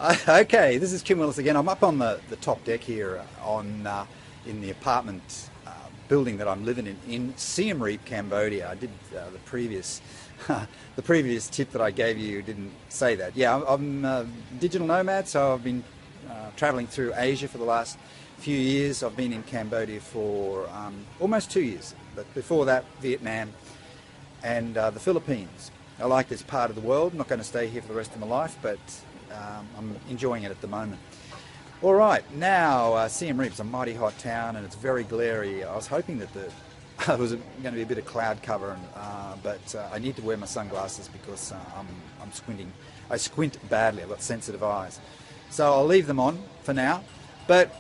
Okay, this is Kim Willis again. I'm up on the top deck here in the apartment building that I'm living in Siem Reap, Cambodia. I did the previous the previous tip that I gave you didn't say that. Yeah, I'm a digital nomad, so I've been traveling through Asia for the last few years. I've been in Cambodia for almost 2 years, but before that, Vietnam and the Philippines. I like this part of the world. I'm not going to stay here for the rest of my life, but I'm enjoying it at the moment. All right, now Siem Reap's a mighty hot town and it's very glary. I was hoping that there was going to be a bit of cloud cover, but I need to wear my sunglasses because I'm squinting. I squint badly. I've got sensitive eyes, so I'll leave them on for now. But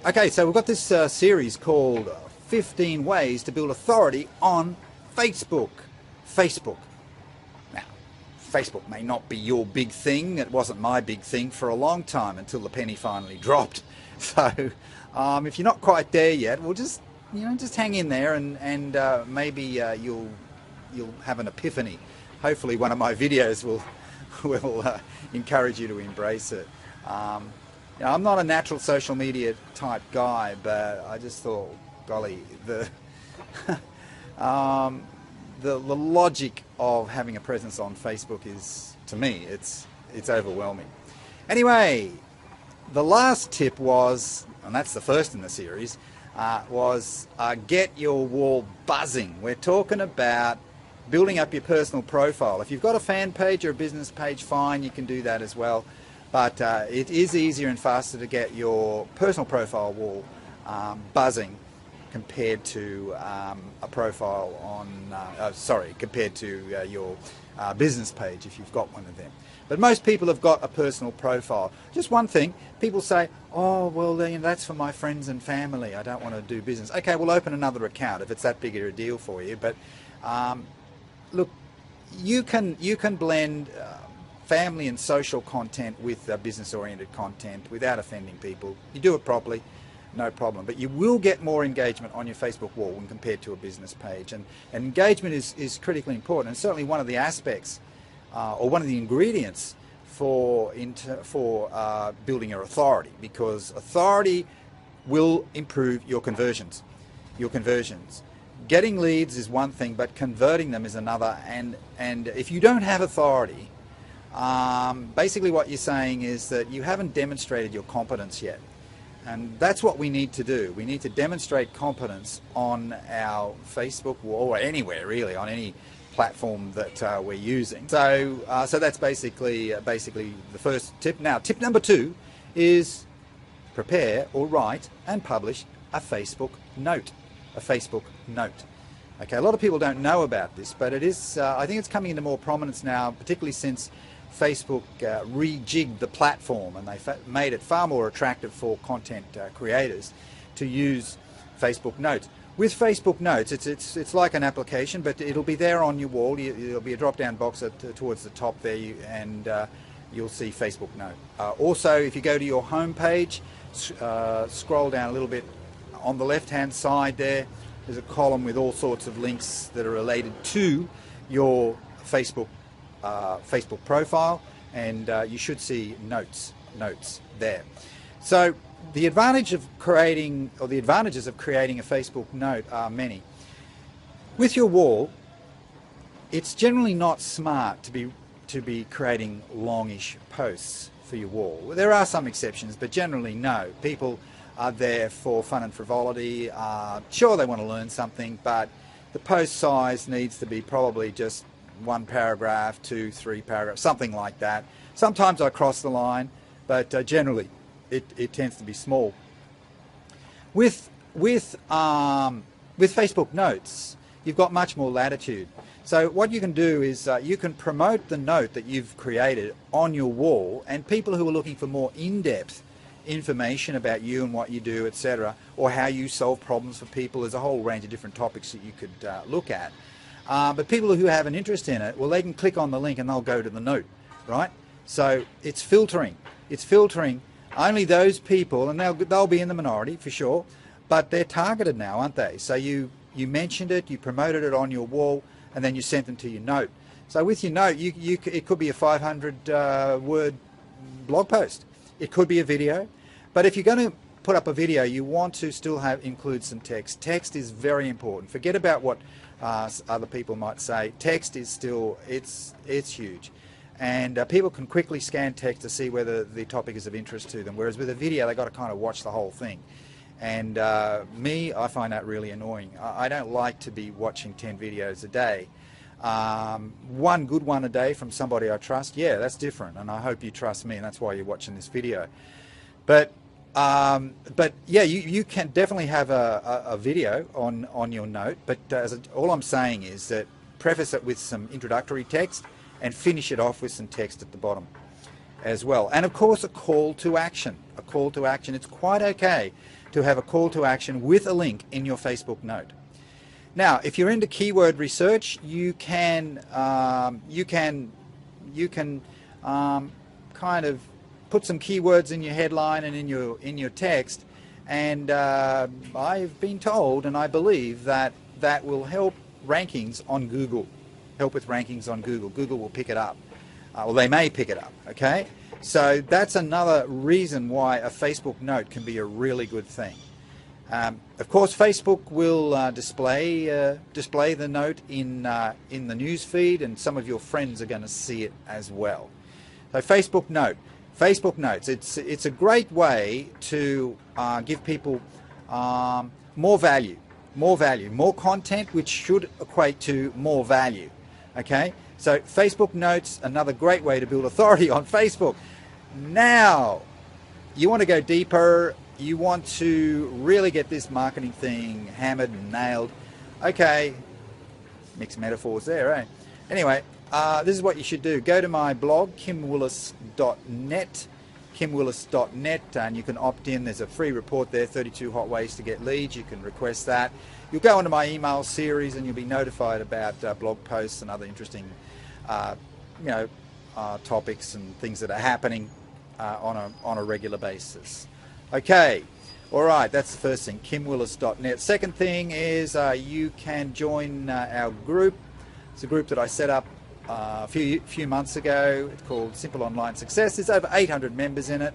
okay, so we've got this series called 15 Ways to Build Authority on Facebook. Facebook. Now, Facebook may not be your big thing. It wasn't my big thing for a long time until the penny finally dropped. So, if you're not quite there yet, well, just hang in there, and maybe you'll have an epiphany. Hopefully, one of my videos will encourage you to embrace it. I'm not a natural social media type guy, but I just thought, golly, the logic of having a presence on Facebook is, to me, it's overwhelming. Anyway, the last tip was, and that's the first in the series, was get your wall buzzing. We're talking about building up your personal profile. If you've got a fan page or a business page, fine, you can do that as well. But it is easier and faster to get your personal profile wall buzzing compared to a profile on, compared to your business page if you've got one of them. But most people have got a personal profile. Just one thing, people say, oh, well, that's for my friends and family. I don't want to do business. Okay, we'll open another account if it's that big of a deal for you. But look, you can blend family and social content with business-oriented content without offending people. You do it properly, no problem. But you will get more engagement on your Facebook wall when compared to a business page. And engagement is critically important, and certainly one of the aspects or one of the ingredients for building your authority, because authority will improve your conversions. Getting leads is one thing, but converting them is another. And if you don't have authority, basically what you're saying is that you haven't demonstrated your competence yet. And that's what we need to do. We need to demonstrate competence on our Facebook wall, or anywhere really, on any platform that we're using. So that's basically the first tip. Now, tip number 2 is prepare or write and publish a Facebook note. A Facebook note. Okay, a lot of people don't know about this, but it is. I think it's coming into more prominence now, particularly since Facebook rejigged the platform, and they made it far more attractive for content creators to use Facebook Notes. With Facebook Notes, it's like an application, but it'll be there on your wall. There'll be a drop-down box towards the top there, and you'll see Facebook Note. Also, if you go to your home page, scroll down a little bit on the left-hand side there's a column with all sorts of links that are related to your Facebook profile, and you should see notes there. So the advantages of creating a Facebook note are many. With your wall, it's generally not smart to be creating longish posts for your wall. There are some exceptions, but generally no. People are there for fun and frivolity. Sure, they want to learn something, but the post size needs to be probably just 1 paragraph, 2, 3 paragraphs, something like that. Sometimes I cross the line, but generally it tends to be small. With Facebook Notes, you've got much more latitude. So what you can do is you can promote the note that you've created on your wall, and people who are looking for more in-depth information about you and what you do, etc., or how you solve problems for people, there's a whole range of different topics that you could look at. But people who have an interest in it, well, they can click on the link and they'll go to the note, right? So it's filtering. It's filtering only those people, and they'll be in the minority for sure, but they're targeted now, aren't they? So you mentioned it, you promoted it on your wall, and then you sent them to your note. So with your note, it could be a 500 word blog post. It could be a video. But if you're going to put up a video, you want to still include some text. Text is very important. Forget about what other people might say. Text is still, it's huge. And people can quickly scan text to see whether the topic is of interest to them. Whereas with a video, they've got to kind of watch the whole thing. And I find that really annoying. I don't like to be watching 10 videos a day. One good one a day from somebody I trust, yeah, that's different. And I hope you trust me, and that's why you're watching this video. But yeah, you can definitely have a video on your note. But all I'm saying is that preface it with some introductory text and finish it off with some text at the bottom as well. And of course, a call to action. A call to action. It's quite okay to have a call to action with a link in your Facebook note. Now, if you're into keyword research, you can kind of put some keywords in your headline and in your text, and I've been told, and I believe that will help rankings on Google. Help with rankings on Google. Google will pick it up. Well, they may pick it up, okay? So that's another reason why a Facebook note can be a really good thing. Of course, Facebook will display the note in the news feed, and some of your friends are going to see it as well. So Facebook Notes. It's a great way to give people more value, more content, which should equate to more value. Okay, so Facebook Notes, another great way to build authority on Facebook. Now, you want to go deeper. You want to really get this marketing thing hammered and nailed. Okay, mixed metaphors there, eh? Anyway, this is what you should do. Go to my blog, kimwillis.net, and you can opt in. There's a free report there, 32 hot ways to get leads. You can request that. You'll go onto my email series and you'll be notified about blog posts and other interesting topics and things that are happening on a regular basis. Okay, all right, that's the first thing, kimwillis.net. Second thing is you can join our group. It's a group that I set up a few months ago. It's called Simple Online Success. There's over 800 members in it,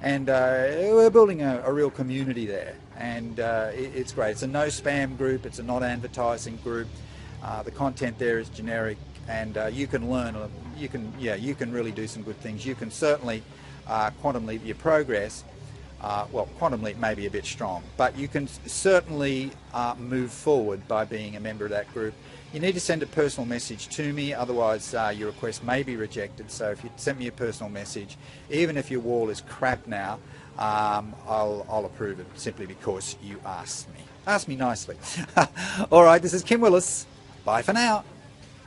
and we're building a real community there, and it's great. It's a no spam group. It's a not advertising group. The content there is generic, and you can learn. You can really do some good things. You can certainly quantum leap your progress. Well, quantum leap may be a bit strong, but you can certainly move forward by being a member of that group. You need to send a personal message to me, otherwise your request may be rejected. So if you send me a personal message, even if your wall is crap now, I'll approve it simply because you asked me. Ask me nicely. All right, this is Kim Willis. Bye for now.